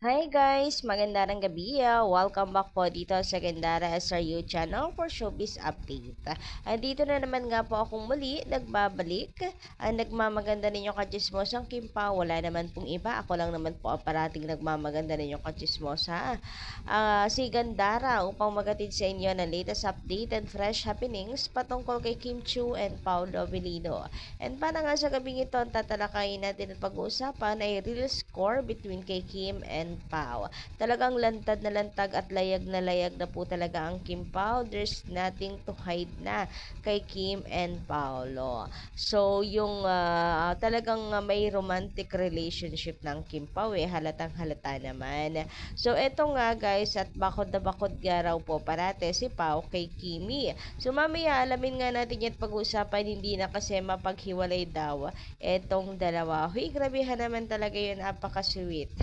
Hi guys! Magandang gabi. Welcome back po dito sa Gandara SRU channel for Showbiz Update. Dito na naman nga po akong muli nagbabalik. Ang nagmamaganda ninyong kachismosang Kimpa. Wala naman pong iba. Ako lang naman po ang parating nagmamaganda ninyong kachismosa. Si Gandara upang magatid sa inyo ng latest update and fresh happenings patungkol kay Kim Chiu and Paolo Avellino. And para nga sa gabing ito, ang tatalakayin natin at pag-uusapan ay real score between kay Kim and Pao. Talagang lantad na lantag at layag na po talaga ang Kim Pao. There's nothing to hide na kay Kim and Paolo. So, yung talagang may romantic relationship ng Kim Pao halatang halata naman. So, eto nga guys, at bakod na bakod nga raw po parate si Pao kay Kimi. So, mamaya alamin nga natin yan pag-usapan, hindi na kasi mapaghiwalay daw etong dalawa. Huy, grabehan naman talaga yun, napaka-sweet.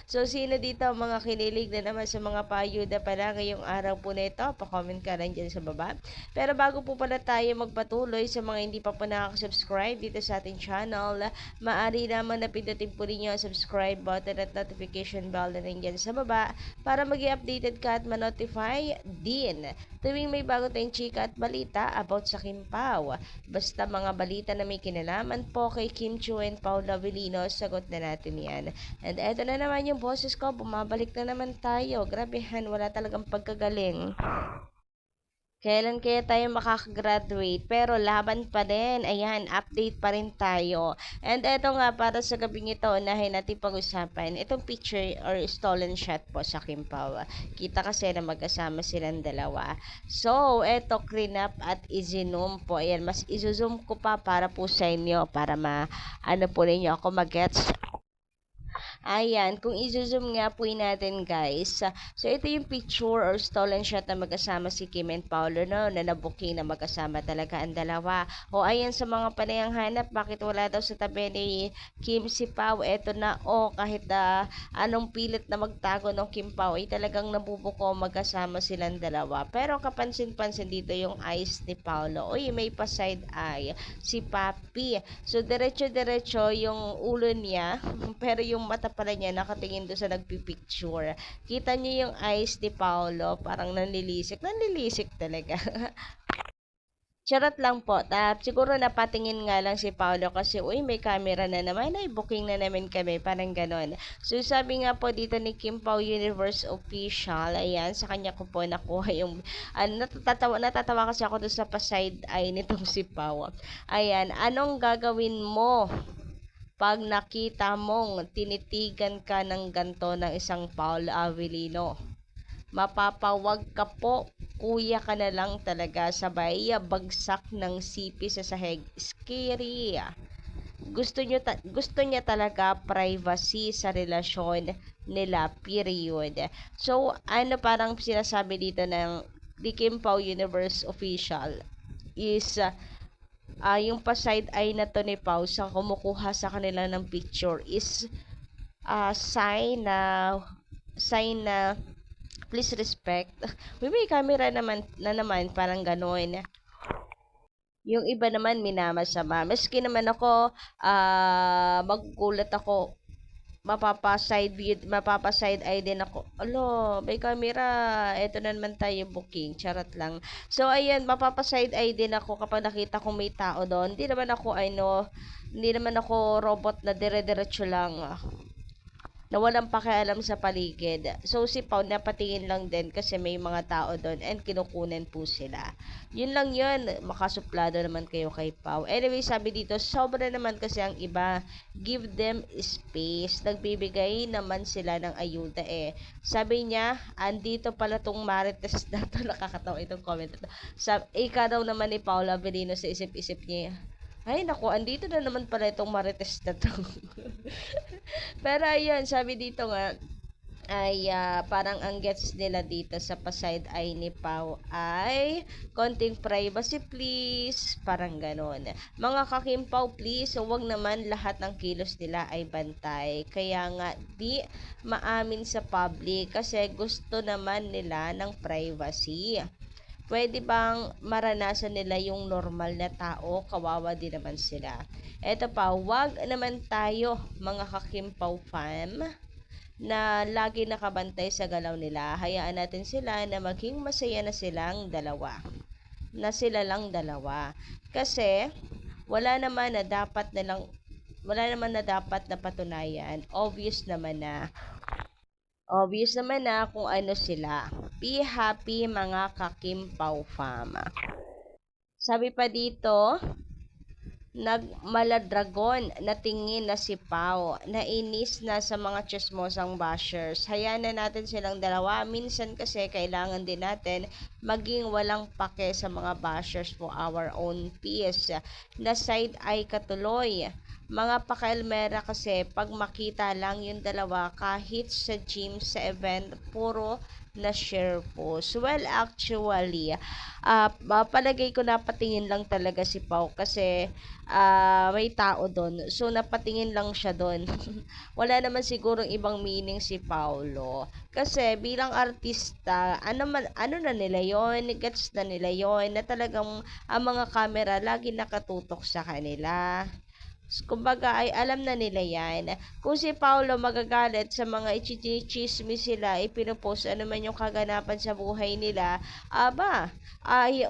So, sino dito mga kinilig na naman sa mga payuda pala ngayong araw po na ito? Pa-comment ka lang dyan sa baba. Pero bago po pala tayo magpatuloy sa mga hindi pa po nakaka-subscribe dito sa ating channel, maaari naman na pindutin po ninyo ang subscribe button at notification bell na rin dyan sa baba para maging updated ka at ma-notify din tuwing may bago tayong chika at balita about sa Kim Pao. Basta mga balita na may kinalaman po kay Kim Chiu and Paolo Avellino, sagot na natin yan. And eto na naman yung boses ko, bumabalik na naman tayo. Grabehan, wala talagang pagkagaling. Kailan kaya tayo makakagraduate? Pero laban pa din. Ayan, update pa rin tayo. And eto nga, para sa gabing ito, unahin natin pag-usapan. Itong picture or stolen shot po sa Kim Pao. Kita kasi na magkasama silang dalawa. So, eto, clean up at i-zoom po. Ayan, mas i-zoom ko pa para po sa inyo. Para ano po ninyo ako mag-gets. Ayan, kung i-zoom nga po natin guys. So, ito yung picture or stolen shot na magkasama si Kim and Paolo, no? Na nabuking na magkasama talaga ang dalawa. O, ayan sa mga panayang hanap, bakit wala daw sa tabi ni Kim si Pao? Eto na, kahit anong pilit na magtago ng Kim Pao, ay talagang nabubuko magkasama silang dalawa. Pero kapansin-pansin dito yung eyes ni Paolo. Uy, may pa side eye si Papi. So, diretso-diretso yung ulo niya, pero yung mata pala niya nakatingin doon sa nagpipicture. Kita niyo yung eyes ni Paolo, parang nanlilisik. Nanlilisik talaga. Charot lang po. Siguro napatingin nga lang si Paolo kasi, uy, may camera na naman. Ay, booking na naman kami. Parang ganon. So, sabi nga po dito ni Kim Pao Universe Official, ayan, sa kanya ko po nakuha yung, natatawa kasi ako doon sa pa-side eye nitong si Pao. Ayan, anong gagawin mo pag nakita mong tinitigan ka ng ganto ng isang Paul Avellino? Mapapawag ka po, kuya ka na lang talaga, sabay bagsak ng sipi sa sahig. Scary. Gusto niya talaga privacy sa relasyon nila, period. So, ano parang sinasabi dito ng The Kim Pao Universe Official is yung pa-side eye na to ni Pao sa kumukuha sa kanila ng picture is sign na please respect. May camera naman parang gano'n. Yung iba naman minamasama. Maski naman ako, magugulat ako, mapapa-side eye din ako. Alo, may camera. Eto na naman tayo booking. Charot lang. So, ayan, mapapa-side eye din ako kapag nakita kong may tao doon. Hindi naman ako robot na dire-diretso lang na walang pakialam sa paligid. So, si Pao napatingin lang din kasi may mga tao doon and kinukunan po sila. Yun lang yun. Makasuplado naman kayo kay Pao. Anyway, sabi dito, sobra naman kasi ang iba. Give them space. Nagbibigay naman sila ng ayuda eh. Sabi niya, andito pala tong Marites na to. Nakakatawa itong comment. Ika daw naman ni Paula Avellino sa isip-isip niya. Ay, naku, andito na naman pala itong Marites na to. Pero ayun, sabi dito nga, ay parang ang gets nila dito sa pa-side eye ni Pao ay konting privacy please, parang ganon. Mga kakimpaw please, so wag naman lahat ng kilos nila ay bantay. Kaya nga di maamin sa public kasi gusto naman nila ng privacy. Pwede bang maranasan nila yung normal na tao? Kawawa din naman sila. Eto pa, wag naman tayo mga kakimpaw fam na lagi nakabantay sa galaw nila. Hayaan natin sila na maging masaya na silang dalawa. Na sila lang dalawa. Kasi wala naman na dapat na patunayan. Obvious naman na kung ano sila. Be happy mga kakimpaw fam. Sabi pa dito, nagmaladragon na tingin na si Pao, nainis na sa mga chismosang bashers. Hayaan na natin silang dalawa. Minsan kasi kailangan din natin maging walang pake sa mga bashers for our own peace. Na side eye katuloy. Mga pakalmera kasi pag makita lang yung dalawa kahit sa gym, sa event, puro na share post. Well, actually, palagay ko napatingin lang talaga si Pau kasi may tao doon. So, napatingin lang siya doon. Wala naman sigurong ibang meaning si Paulo. Kasi bilang artista, ano na nila yon, gets na nila yon na talagang ang mga camera lagi nakatutok sa kanila. Kumbaga ay alam na nila yan. Kung si Paulo magagalit sa mga ichismis sila, ipinopost ano man yung kaganapan sa buhay nila,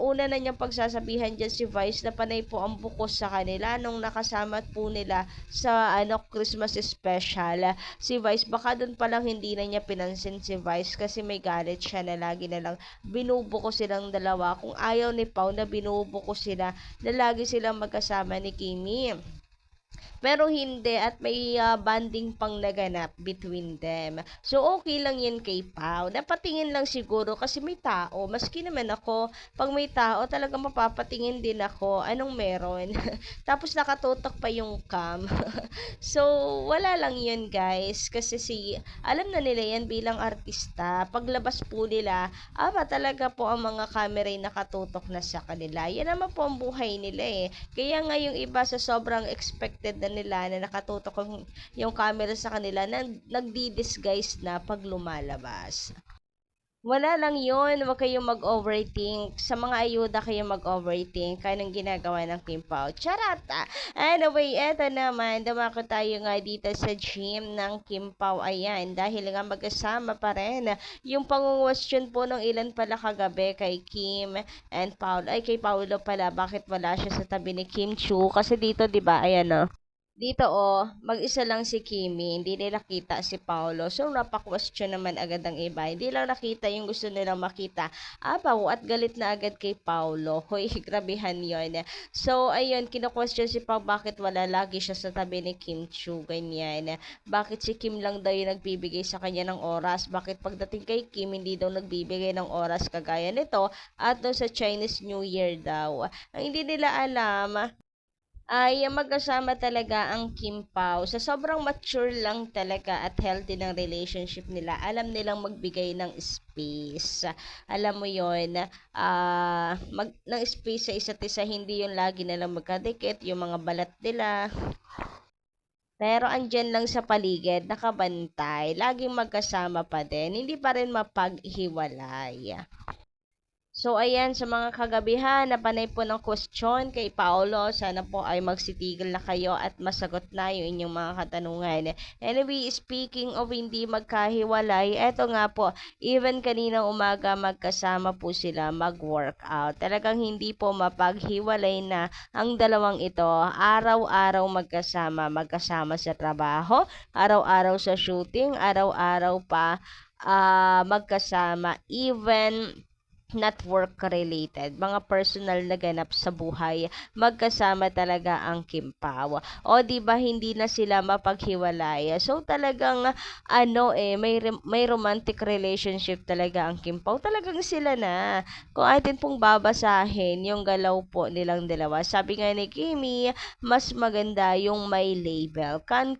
una na niyang pagsasabihan dyan si Vice na panay po ang bukos sa kanila nung nakasama po nila sa Christmas special. Si Vice, baka doon palang hindi na niya pinansin si Vice kasi may galit siya na lagi na lang binubuko silang dalawa. Kung ayaw ni Pau na binubuko sila, na lagi silang magkasama ni Kimi. Pero hindi at may bonding pang naganap between them. So, okay lang yan kay Pao. Napatingin lang siguro kasi may tao. Maski naman ako, pag may tao, talagang mapapatingin din ako. Anong meron? Tapos nakatutok pa yung cam. So, wala lang yun guys. Kasi alam na nila yan bilang artista. Paglabas po nila, talaga po ang mga camera ay nakatutok na sa kanila. Yan naman po ang buhay nila eh. Kaya nga yung iba sa sobrang expected na nila na nakatutok yung camera sa kanila na nagdi-disguise na pag lumalabas. Wala lang yun. Huwag kayong mag-overthink. Sa mga ayuda kayong mag-overthink. Kaya nang ginagawa ng Kim Pao. Charata! Anyway, eto naman. Dumako tayo nga dito sa gym ng Kim Pao. Ayan. Dahil nga magkasama pa rin. Yung pangungwestiyon po ng ilan pala kagabi kay Kim and Paul. Ay, kay Paulo pala. Bakit wala siya sa tabi ni Kim Chu? Kasi dito, diba? Ayan o. Dito mag-isa lang si Kimi, hindi nila kita si Paolo. So, napaka-question naman agad ang iba. Hindi lang nakita yung gusto nilang makita. At galit na agad kay Paolo. Hoy, grabehan yon. So, ayun, kino-question si Pao bakit wala lagi siya sa tabi ni Kim Chu, ganyan. Bakit si Kim lang daw yung nagbibigay sa kanya ng oras? Bakit pagdating kay Kim, hindi daw nagbibigay ng oras kagaya nito? At daw sa Chinese New Year daw. Ang hindi nila alam, ay magkasama talaga ang Kim Pao. Sa sobrang mature lang talaga at healthy ng relationship nila, alam nilang magbigay ng space. Alam mo yon, ng space sa isa't isa, hindi yung lagi nilang magkadikit, yung mga balat nila. Pero andyan lang sa paligid, nakabantay, laging magkasama pa din, hindi pa rin mapaghiwalay. So, ayan, sa mga kagabihan, napanay po ng question kay Paolo. Sana po ay magsitigil na kayo at masagot na yung inyong mga katanungan. Anyway, speaking of hindi magkahiwalay, eto nga po, even kaninang umaga magkasama po sila mag-workout. Talagang hindi po mapaghiwalay na ang dalawang ito. Araw-araw magkasama sa trabaho, araw-araw sa shooting, araw-araw pa magkasama, even not work related, mga personal na ganap sa buhay, magkasama talaga ang Kim Pao. O di ba hindi na sila mapaghiwalay. So talagang may romantic relationship talaga ang Kim Pao. Talagang sila na. Kung atin pong babasahin yung galaw po nilang dalawa, sabi nga ni Kimi, mas maganda yung may label. Can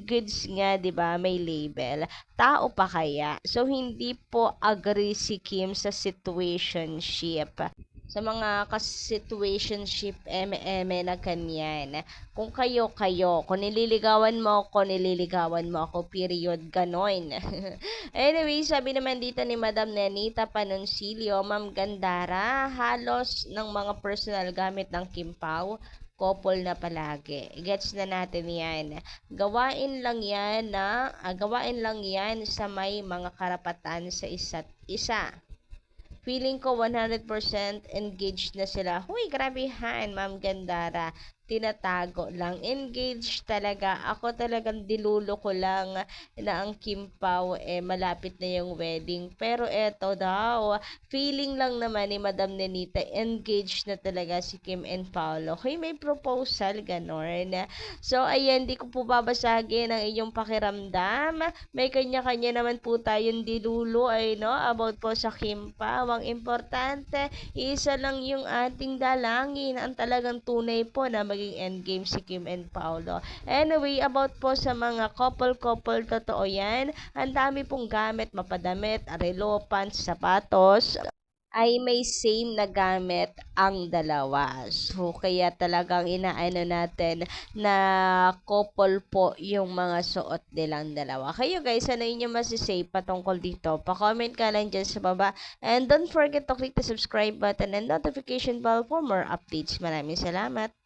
goods nga, di ba, may label. Tao pa kaya? So, hindi po agree si Kim sa situationship. Sa mga ka-situationship, na ganyan. Kung kayo, kung nililigawan mo ako, period, ganon. Anyway, sabi naman dito ni Madam Nenita Panoncillo, Ma'am Gandara, halos ng mga personal gamit ng Kim Pao couple na palagi. Gets na natin yan. Gawain lang yan sa may mga karapatan sa isa't isa. Feeling ko 100% engaged na sila. Huy, grabe han, Ma'am Gandara. Tinatago lang. Engaged talaga. Ako talagang dilulo ko lang na ang Kim Pao malapit na yung wedding. Pero eto daw, feeling lang naman ni Madam Nenita, engaged na talaga si Kim and Paolo. Huy, may proposal, ganon. So, ayan, di ko po babasagin ang inyong pakiramdam. May kanya-kanya naman po tayong dilulo about po sa Kim Pao. Ang importante, isa lang yung ating dalangin. Ang talagang tunay po na maging endgame si Kim and Paolo. Anyway, about po sa mga couple-couple, totoo yan. Ang dami pong gamit, mapadamit, arelo, pants, sapatos, ay may same na gamit ang dalawa. So, kaya talagang inaano natin na couple po yung mga suot nilang dalawa. Kayo guys, ano inyo masisay patungkol dito? Pa-comment ka lang dyan sa baba. And don't forget to click the subscribe button and notification bell for more updates. Maraming salamat!